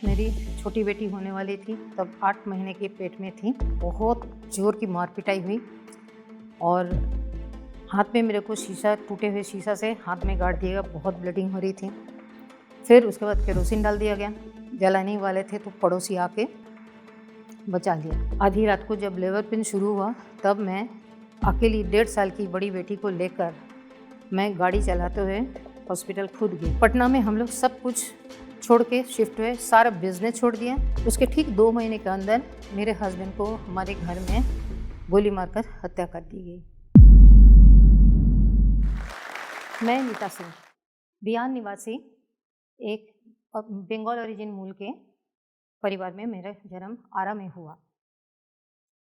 मेरी छोटी बेटी होने वाली थी, तब 8 महीने के पेट में थी। बहुत ज़ोर की मार पिटाई हुई और हाथ में मेरे को शीशा, टूटे हुए शीशा से हाथ में गाड़ दिया गया, बहुत ब्लीडिंग हो रही थी। फिर उसके बाद केरोसिन डाल दिया गया। जलाने ही वाले थे तो पड़ोसी आके बचा लिया। आधी रात को जब लेबर पेन शुरू हुआ, तब मैं अकेली 1.5 साल की बड़ी बेटी को लेकर मैं गाड़ी चलाते हुए हॉस्पिटल खुद गई। पटना में हम लोग सब कुछ छोड़ के शिफ्ट हुए, सारा बिजनेस छोड़ दिया। उसके ठीक 2 महीने के अंदर मेरे हस्बैंड को हमारे घर में गोली मारकर हत्या कर दी गई। मैं नीता सिंह, बिहार निवासी, एक बंगाल ओरिजिन मूल के परिवार में मेरा जन्म आरा में हुआ।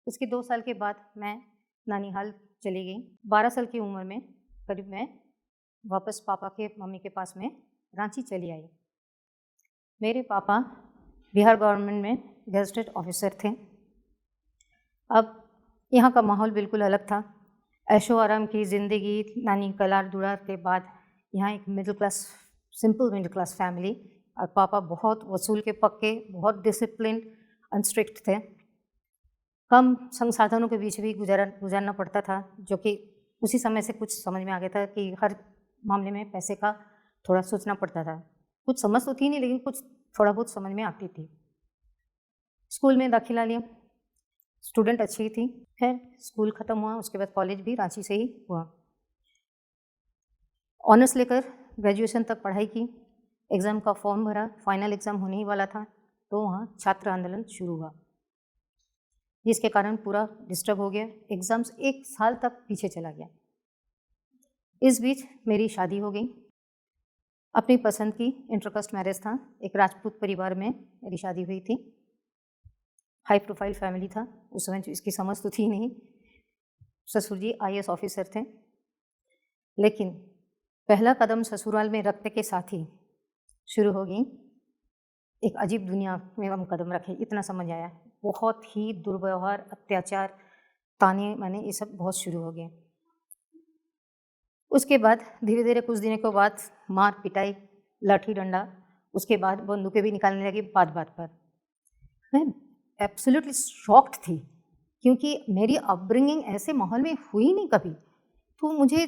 उसके 2 साल के बाद मैं नानीहाल चली गई। 12 साल की उम्र में करीब मैं वापस पापा के मम्मी के पास में रांची चली आई। मेरे पापा बिहार गवर्नमेंट में गेजेटेड ऑफिसर थे। अब यहाँ का माहौल बिल्कुल अलग था। ऐशो आराम की ज़िंदगी, नानी कलार दुलार के बाद यहाँ एक middle class, simple middle class family, और पापा बहुत वसूल के पक्के, बहुत डिसिप्लिन एंड स्ट्रिक्ट थे। कम संसाधनों के बीच भी गुजारना पड़ता था, जो कि उसी समय से कुछ समझ में आ गया था कि हर मामले में पैसे का थोड़ा सोचना पड़ता था। कुछ समझ तो थी नहीं, लेकिन कुछ थोड़ा बहुत समझ में आती थी। स्कूल में दाखिला लिया, स्टूडेंट अच्छी थी। फिर स्कूल ख़त्म हुआ, उसके बाद कॉलेज भी रांची से ही हुआ। ऑनर्स लेकर ग्रेजुएशन तक पढ़ाई की। एग्ज़ाम का फॉर्म भरा, फाइनल एग्ज़ाम होने ही वाला था, तो वहाँ छात्र आंदोलन शुरू हुआ, जिसके कारण पूरा डिस्टर्ब हो गया। एग्ज़ाम्स 1 साल तक पीछे चला गया। इस बीच मेरी शादी हो गई। अपनी पसंद की इंटरकास्ट मैरिज था। एक राजपूत परिवार में मेरी शादी हुई थी। हाई प्रोफाइल फैमिली था। उस समय इसकी समझ तो थी नहीं। ससुर जी IAS ऑफिसर थे। लेकिन पहला कदम ससुराल में रखने के साथ ही शुरू हो गई एक अजीब दुनिया में हम कदम रखे, इतना समझ आया। बहुत ही दुर्व्यवहार, अत्याचार, ताने माने, ये सब बहुत शुरू हो गए। उसके बाद धीरे धीरे कुछ दिनों के बाद मार पिटाई, लाठी डंडा, उसके बाद बंदूकें भी निकालने लगी बात बात पर। मैं एब्सोल्युटली शॉक्ड थी, क्योंकि मेरी अपब्रिंगिंग ऐसे माहौल में हुई नहीं कभी। तो मुझे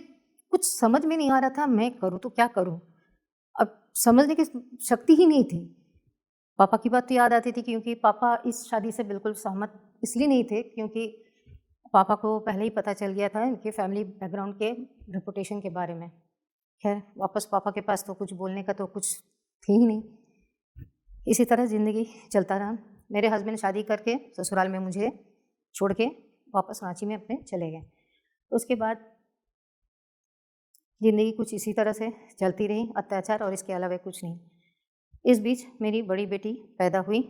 कुछ समझ में नहीं आ रहा था, मैं करूँ तो क्या करूँ। अब समझने की शक्ति ही नहीं थी। पापा की बात तो याद आती थी, क्योंकि पापा इस शादी से बिल्कुल सहमत इसलिए नहीं थे क्योंकि पापा को पहले ही पता चल गया था इनके फैमिली बैकग्राउंड के रेपुटेशन के बारे में। खैर, वापस पापा के पास तो कुछ बोलने का तो कुछ थी ही नहीं। इसी तरह ज़िंदगी चलता रहा। मेरे हस्बैंड शादी करके ससुराल में मुझे छोड़ के वापस रांची में अपने चले गए। उसके बाद ज़िंदगी कुछ इसी तरह से चलती रही, अत्याचार और इसके अलावा कुछ नहीं। इस बीच मेरी बड़ी बेटी पैदा हुई,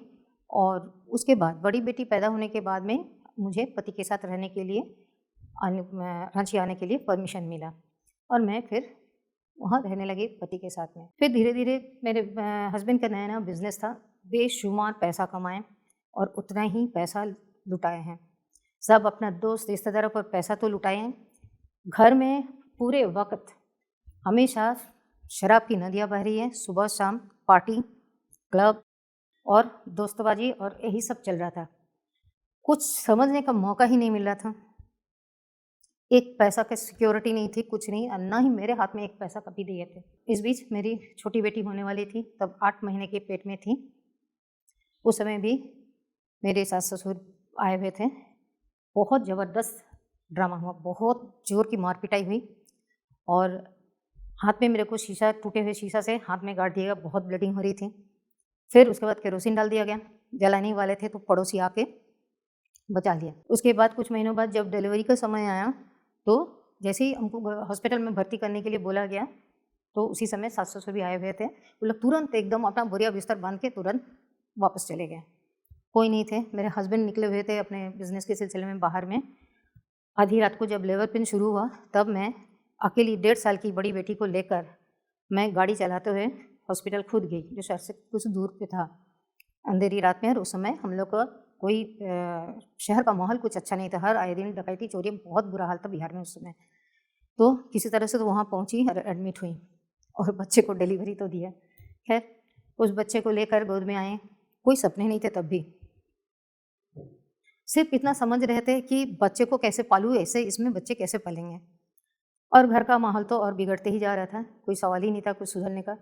और उसके बाद बड़ी बेटी पैदा होने के बाद में मुझे पति के साथ रहने के लिए रांची आने के लिए परमिशन मिला, और मैं फिर वहाँ रहने लगी पति के साथ में। फिर धीरे धीरे मेरे हस्बैंड का नया नया बिजनेस था। बेशुमार पैसा कमाए और उतना ही पैसा लुटाए हैं। सब अपना दोस्त रिश्तेदारों पर पैसा तो लुटाए हैं। घर में पूरे वक्त हमेशा शराब की नदियाँ बह रही है। सुबह शाम पार्टी, क्लब और दोस्तबाजी, और यही सब चल रहा था। कुछ समझने का मौका ही नहीं मिल रहा था। एक पैसा की सिक्योरिटी नहीं थी, कुछ नहीं, और ना ही मेरे हाथ में एक पैसा कभी दिए थे। इस बीच मेरी छोटी बेटी होने वाली थी, तब 8 महीने के पेट में थी। उस समय भी मेरे सास ससुर आए हुए थे। बहुत ज़बरदस्त ड्रामा हुआ, बहुत ज़ोर की मार पिटाई हुई, और हाथ में मेरे को शीशा, टूटे हुए शीशा से हाथ में गाड़ दिया गया, बहुत ब्लीडिंग हो रही थी। फिर उसके बाद केरोसिन डाल दिया गया। जलाने ही वाले थे तो पड़ोसी आके बचा लिया। उसके बाद कुछ महीनों बाद जब डिलीवरी का समय आया, तो जैसे ही हमको हॉस्पिटल में भर्ती करने के लिए बोला गया, तो उसी समय सास ससुर भी आए हुए थे। वो लोग तुरंत एकदम अपना बोरिया बिस्तर बांध के तुरंत वापस चले गए। कोई नहीं थे। मेरे हस्बैंड निकले हुए थे अपने बिजनेस के सिलसिले में बाहर में। आधी रात को जब लेबर पेन शुरू हुआ, तब मैं अकेली 1.5 साल की बड़ी बेटी को लेकर मैं गाड़ी चलाते हुए हॉस्पिटल खुद गई, जो शहर से कुछ दूर पे था। अंधेरी रात में, और उस समय हम लोग का कोई शहर का माहौल कुछ अच्छा नहीं था। हर आए दिन डकैती, चोरी, बहुत बुरा हाल था बिहार में उस समय। तो किसी तरह से तो वहाँ पहुँची और एडमिट हुई, और बच्चे को डिलीवरी तो दिया। खैर, उस बच्चे को लेकर गोद में आए, कोई सपने नहीं थे तब भी। सिर्फ इतना समझ रहे थे कि बच्चे को कैसे पालूँ, ऐसे इसमें बच्चे कैसे पलेंगे। और घर का माहौल तो और बिगड़ते ही जा रहा था, कोई सवाल ही नहीं था कुछ सुधरने का।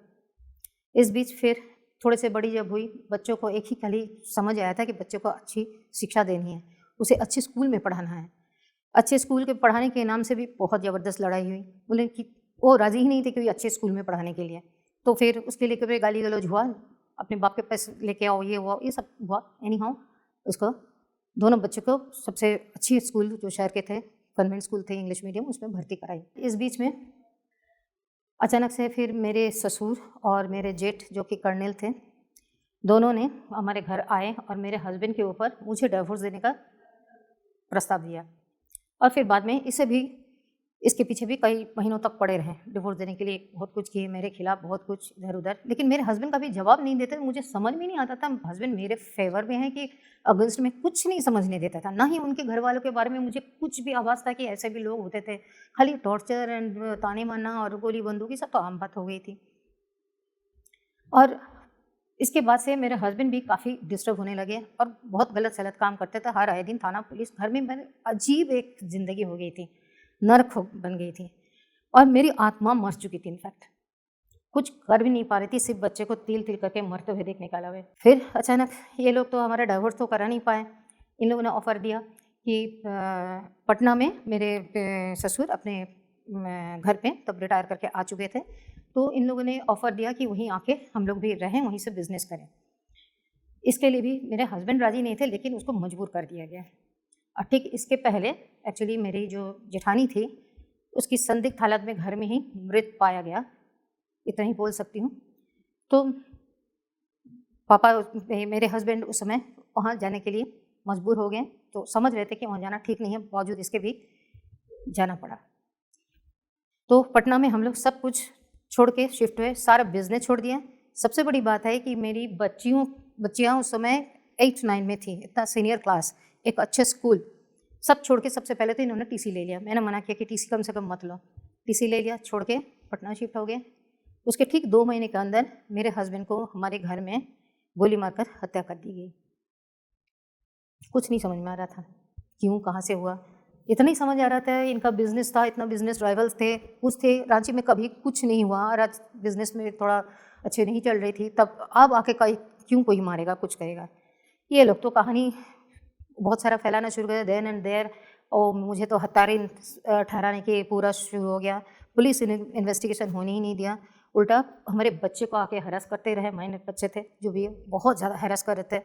इस बीच फिर थोड़े से बड़ी जब हुई, बच्चों को एक ही खाली समझ आया था कि बच्चे को अच्छी शिक्षा देनी है, उसे अच्छे स्कूल में पढ़ाना है। अच्छे स्कूल के पढ़ाने के नाम से भी बहुत ज़बरदस्त लड़ाई हुई। बोले कि वो राज़ी ही नहीं थे कोई अच्छे स्कूल में पढ़ाने के लिए। तो फिर उसके लिए कभी गाली गलौज हुआ, अपने बाप के पैसे लेके आओ, ये हुआ, ये सब हुआ। एनी हाउ उसको दोनों बच्चों को सबसे अच्छी स्कूल जो शहर के थे, कन्वेंट स्कूल थे इंग्लिश मीडियम, उसमें भर्ती कराई। इस बीच में अचानक से फिर मेरे ससुर और मेरे जेठ जो कि कर्नल थे, दोनों ने हमारे घर आए और मेरे हस्बैंड के ऊपर मुझे डिवोर्स देने का प्रस्ताव दिया। और फिर बाद में इसके पीछे भी कई महीनों तक पड़े रहे, डिवोर्स देने के लिए बहुत कुछ किए मेरे खिलाफ, बहुत कुछ इधर उधर। लेकिन मेरे हस्बैंड कभी जवाब नहीं देते, मुझे समझ में नहीं आता था हस्बैंड मेरे फेवर में है कि अगेंस्ट में, कुछ नहीं समझने देता था। ना ही उनके घर वालों के बारे में मुझे कुछ भी आभास था कि ऐसे भी लोग होते थे। खाली टॉर्चर एंड ताने मारना और गोली बंदूक, ये सब तो आम बात हो गई थी। और इसके बाद से मेरे हस्बैंड भी काफ़ी डिस्टर्ब होने लगे और बहुत गलत सलत काम करते थे। हर आए दिन थाना पुलिस, घर में मैंने अजीब एक ज़िंदगी हो गई थी, नर्क बन गई थी और मेरी आत्मा मर चुकी थी। इनफैक्ट कुछ कर भी नहीं पा रही थी, सिर्फ बच्चे को तिल तिल करके मरते हुए देखने के अलावा। फिर अचानक ये लोग तो हमारा डाइवोर्स तो करा नहीं पाए। इन लोगों ने ऑफ़र दिया कि पटना में मेरे ससुर अपने घर पे तब रिटायर करके आ चुके थे, तो इन लोगों ने ऑफ़र दिया कि वहीं आके हम लोग भी रहें, वहीं से बिज़नेस करें। इसके लिए भी मेरे हस्बैंड राज़ी नहीं थे, लेकिन उसको मजबूर कर दिया गया। और ठीक इसके पहले एक्चुअली मेरी जो जेठानी थी, उसकी संदिग्ध हालत में घर में ही मृत पाया गया, इतना ही बोल सकती हूँ। तो पापा मेरे हस्बैंड उस समय वहाँ जाने के लिए मजबूर हो गए, तो समझ रहे थे कि वहाँ जाना ठीक नहीं है, बावजूद इसके भी जाना पड़ा। तो पटना में हम लोग सब कुछ छोड़ के शिफ्ट हुए, सारा बिजनेस छोड़ दिया। सबसे बड़ी बात है कि मेरी बच्चियाँ उस समय 8-9 में थी, इतना सीनियर क्लास, एक अच्छे स्कूल, सब छोड़ के सबसे पहले तो इन्होंने टीसी ले लिया। मैंने मना किया कि टीसी कम से कम मत लो। टीसी ले लिया, छोड़ के पटना शिफ्ट हो गए। उसके ठीक 2 महीने के अंदर मेरे हस्बैंड को हमारे घर में गोली मारकर हत्या कर दी गई। कुछ नहीं समझ में आ रहा था, क्यों, कहाँ से हुआ। इतना ही समझ आ रहा था इनका बिजनेस था, इतना बिजनेस राइवल्स थे, कुछ थे। रांची में कभी कुछ नहीं हुआ, राज बिजनेस में थोड़ा अच्छे नहीं चल रही थी, तब अब आके क्यों कोई मारेगा, कुछ करेगा। ये लोग तो कहानी बहुत सारा फैलाना शुरू कर देन एंड देयर, और मुझे तो हत्यारे ठहराने के पूरा शुरू हो गया। पुलिस इन्वेस्टिगेशन होने ही नहीं दिया, उल्टा हमारे बच्चे को आके हैरास करते रहे। माइनर बच्चे थे जो भी, बहुत ज़्यादा हैरास कर रहे थे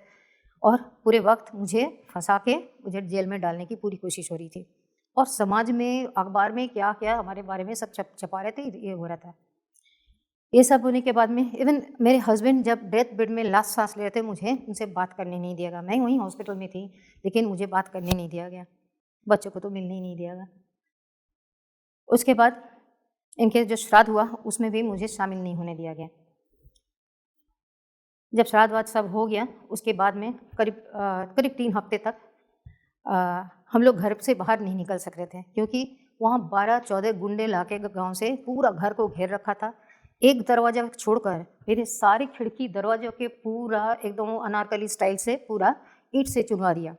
और पूरे वक्त मुझे फंसा के मुझे जेल में डालने की पूरी कोशिश हो रही थी। और समाज में, अखबार में क्या क्या हमारे बारे में सब छपा रहे थे, ये हो रहा था। ये सब होने के बाद में इवन मेरे हस्बैंड जब डेथ बेड में लास्ट सांस ले रहे थे, मुझे उनसे बात करने नहीं दिया गया। मैं वहीं हॉस्पिटल में थी, लेकिन मुझे बात करने नहीं दिया गया, बच्चों को तो मिलने ही नहीं दिया गया। उसके बाद इनके जो श्राद्ध हुआ, उसमें भी मुझे शामिल नहीं होने दिया गया। जब श्राद्ध वाद सब हो गया, उसके बाद में करीब 3 हफ्ते तक हम लोग घर से बाहर नहीं निकल सक रहे थे, क्योंकि वहाँ 12-14 गुंडे लाके गांव से पूरा घर को घेर रखा था। एक दरवाजा छोड़कर मेरे सारी खिड़की दरवाजों के पूरा एकदम अनारकली स्टाइल से पूरा ईंट से चुनवा दिया।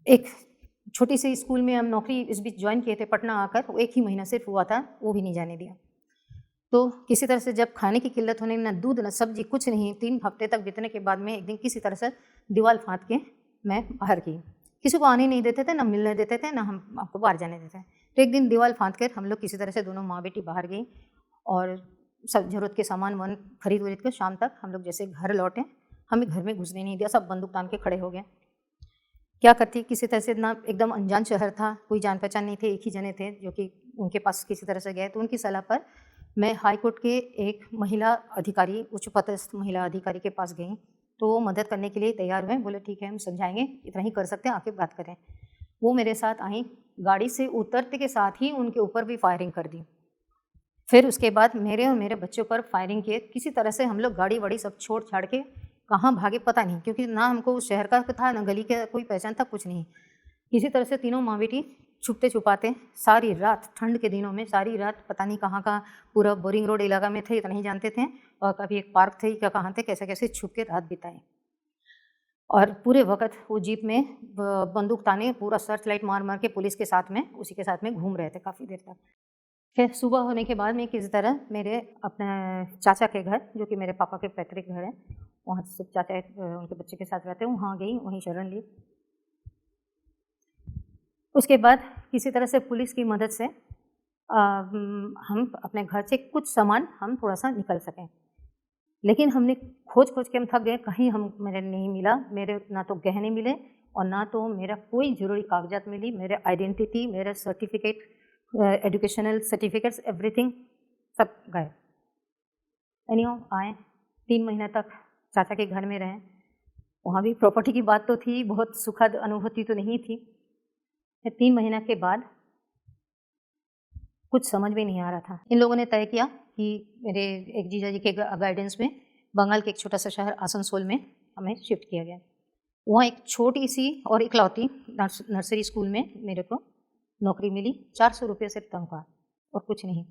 एक छोटी सी स्कूल में हम नौकरी इस बीच ज्वाइन किए थे पटना आकर, वो 1 ही महीना सिर्फ हुआ था, वो भी नहीं जाने दिया। तो किसी तरह से जब खाने की किल्लत होने, ना दूध ना सब्जी, कुछ नहीं, 3 हफ्ते तक बीतने के बाद में एक दिन किसी तरह से दीवार फाँद के मैं बाहर गई। किसी को आने नहीं देते थे, ना मिलने देते थे, ना हम आपको बाहर जाने देते थे। तो एक दिन दीवार फाँद कर हम लोग किसी तरह से दोनों माँ बेटी बाहर गई और सब ज़रूरत के सामान वान खरीद वरीद कर शाम तक हम लोग जैसे घर लौटे, हमें घर में घुसने नहीं दिया, सब बंदूक तान के खड़े हो गए। क्या करती, किसी तरह से, ना एकदम अनजान शहर था, कोई जान पहचान नहीं थे, एक ही जने थे जो कि उनके पास किसी तरह से गए। तो उनकी सलाह पर मैं हाई कोर्ट के एक महिला अधिकारी, उच्च पदस्थ महिला अधिकारी के पास गई, तो वो मदद करने के लिए तैयार हुए। बोले ठीक है, हम समझाएंगे, इतना ही कर सकते हैं, आके बात करें। वो मेरे साथ आई, गाड़ी से उतरते के साथ ही उनके ऊपर भी फायरिंग कर दी। फिर उसके बाद मेरे और मेरे बच्चों पर फायरिंग किए। किसी तरह से हम लोग गाड़ी वाड़ी सब छोड़ छाड़ के कहाँ भागे पता नहीं, क्योंकि ना हमको उस शहर का था, ना गली का कोई पहचान था, कुछ नहीं। किसी तरह से तीनों माँ बेटी छुपते छुपाते सारी रात, ठंड के दिनों में सारी रात पता नहीं कहाँ का, पूरा बोरिंग रोड इलाका में थे, इतना ही जानते थे, और कभी एक पार्क थे क्या कहाँ थे, कैसे कैसे छुप के रात बिताए। और पूरे वक़्त वो जीप में बंदूक ताने पूरा सर्च लाइट मार मार के पुलिस के साथ में, उसी के साथ में घूम रहे थे काफ़ी देर तक। फिर सुबह होने के बाद में किसी तरह मेरे अपने चाचा के घर, जो कि मेरे पापा के पैतृक घर है, वहाँ सब चाचा उनके बच्चे के साथ रहते हैं, वहाँ गई, वहीं शरण ली। उसके बाद किसी तरह से पुलिस की मदद से हम अपने घर से कुछ सामान हम थोड़ा-सा निकल सकें। लेकिन हमने खोज-खोज के हम थक गए, कहीं मेरे नहीं मिला। मेरे ना तो गहने मिले और ना तो मेरा कोई ज़रूरी कागज़ात मिली। मेरे आइडेंटिटी, मेरा सर्टिफ़िकेट, एजुकेशनल सर्टिफ़िकेट्स, एवरीथिंग सब गए। एनीहाउ आए, 3 महीने तक चाचा के घर में रहे। वहाँ भी प्रॉपर्टी की बात तो थी, बहुत सुखद अनुभूति तो नहीं थी। फिर 3 महीने के बाद कुछ समझ में नहीं आ रहा था। इन लोगों ने तय किया कि मेरे एक जीजा जी के गाइडेंस में बंगाल के एक छोटा-सा शहर आसनसोल में हमें शिफ्ट किया गया। वहाँ एक छोटी-सी और इकलौती नर्सरी स्कूल में मेरे को नौकरी मिली, 400 रुपये सिर्फ तनख्वाह और कुछ नहीं।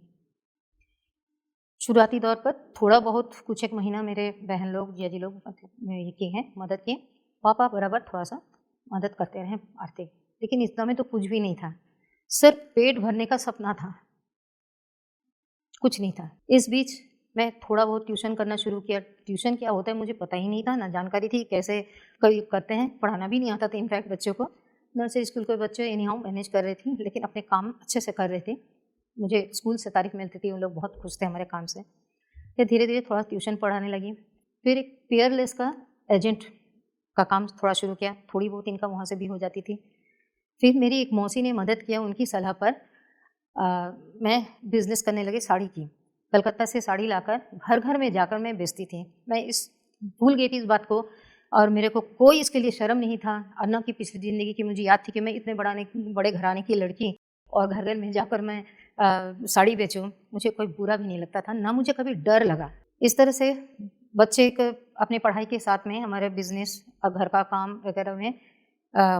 शुरुआती दौर पर थोड़ा बहुत कुछ एक महीना मेरे बहन लोग, जिया जी लोग ये किए हैं, मदद किए। पापा बराबर थोड़ा-सा मदद करते रहे आर्थिक, लेकिन इतना में तो कुछ भी नहीं था। सिर्फ पेट भरने का सपना था, कुछ नहीं था। इस बीच मैं थोड़ा बहुत ट्यूशन करना शुरू किया। ट्यूशन क्या होता है मुझे पता ही नहीं था, ना जानकारी थी कैसे करते हैं, पढ़ाना भी नहीं आता था इनफैक्ट बच्चों को। नर्सरी स्कूल के बच्चे एनीहाउ मैनेज कर रही थी, लेकिन अपने काम अच्छे से कर रहे थे। मुझे स्कूल से तारीफ़ मिलती थी, उन लोग बहुत खुश थे हमारे काम से। फिर धीरे-धीरे थोड़ा ट्यूशन पढ़ाने लगी। फिर एक पेयरलेस का एजेंट का काम थोड़ा शुरू किया, थोड़ी बहुत इनकम वहाँ से भी हो जाती थी। फिर मेरी एक मौसी ने मदद किया, उनकी सलाह पर मैं बिज़नेस करने लगी साड़ी की। कलकत्ता से साड़ी लाकर घर-घर में जाकर मैं बेचती थी। मैं भूल गई थी इस बात को, और मेरे को कोई इसके लिए शर्म नहीं था, और ना कि पिछली ज़िंदगी की मुझे याद थी कि मैं इतने बड़े घराने की लड़की और घर-घर में जाकर मैं साड़ी बेचूँ। मुझे कोई बुरा भी नहीं लगता था, ना मुझे कभी डर लगा। इस तरह से बच्चे अपनी पढ़ाई के साथ में हमारे बिज़नेस और घर का काम वगैरह में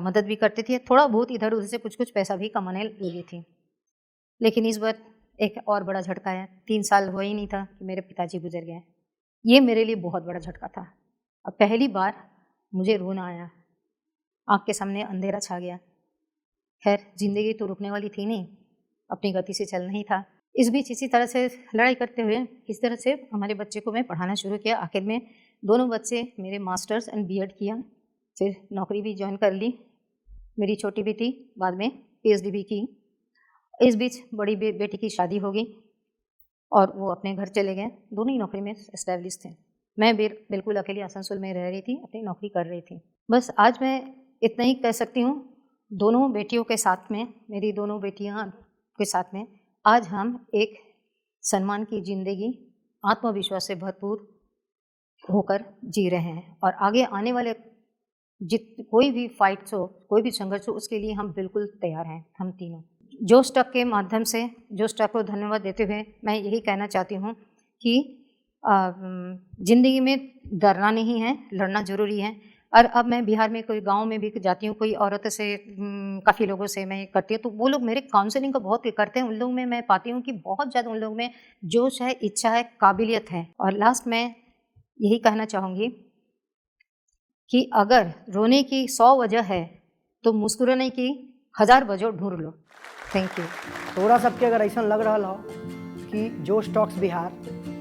मदद भी करती थी। थोड़ा बहुत इधर-उधर से कुछ-कुछ पैसा भी कमाने लगी थी। लेकिन इस बार एक और बड़ा झटका आया। 3 साल हुआ ही नहीं था कि मेरे पिताजी गुज़र गए। ये मेरे लिए बहुत बड़ा झटका था। और पहली बार मुझे रोना आया, आँख के सामने अंधेरा छा गया। खैर ज़िंदगी तो रुकने वाली थी नहीं, अपनी गति से चलना ही था। इस बीच इसी तरह से लड़ाई करते हुए किस तरह से हमारे बच्चे को मैं पढ़ाना शुरू किया। आखिर में दोनों बच्चे मेरे मास्टर्स एंड बीएड किया, फिर नौकरी भी जॉइन कर ली। मेरी छोटी बेटी बाद में पीएचडी भी की। इस बीच बड़ी बेटी की शादी हो गई और वो अपने घर चले गए। दोनों ही नौकरी में एस्टैब्लिश थे। मैं बिल्कुल अकेली आसनसोल में रह रही थी, अपनी नौकरी कर रही थी। बस आज मैं इतना ही कह सकती हूँ, दोनों बेटियों के साथ में, मेरी दोनों बेटियाँ के साथ में आज हम एक सम्मान की ज़िंदगी आत्मविश्वास से भरपूर होकर जी रहे हैं, और आगे आने वाले कोई भी फाइट्स हो, कोई भी संघर्ष हो, उसके लिए हम बिल्कुल तैयार हैं, हम तीनों। जोश टॉक के माध्यम से जोश टॉक को धन्यवाद देते हुए मैं यही कहना चाहती हूँ कि ज़िंदगी में डरना नहीं है, लड़ना ज़रूरी है। और अब मैं बिहार में कोई गांव में भी जाती हूँ, कोई औरतों से काफ़ी लोगों से मैं करती हूँ, तो वो लोग मेरे काउंसलिंग को बहुत करते हैं। उन लोगों में मैं पाती हूँ कि बहुत ज़्यादा उन लोगों में जोश है, इच्छा है, काबिलियत है। और लास्ट में यही कहना चाहूँगी कि अगर रोने की 100 वजह है तो मुस्कुराने की 1000 वजह ढूंढ लो। Thank you. थोड़ा सबके अगर ऐसा लग रहा हो कि जोश टॉक्स बिहार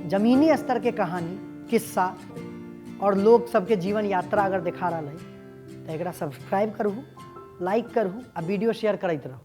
जमीनी स्तर के कहानी, किस्सा और लोग सबके जीवन यात्रा अगर दिखा रहा है तो एक सब्सक्राइब करूँ, लाइक करूँ और वीडियो शेयर करते रहूँ।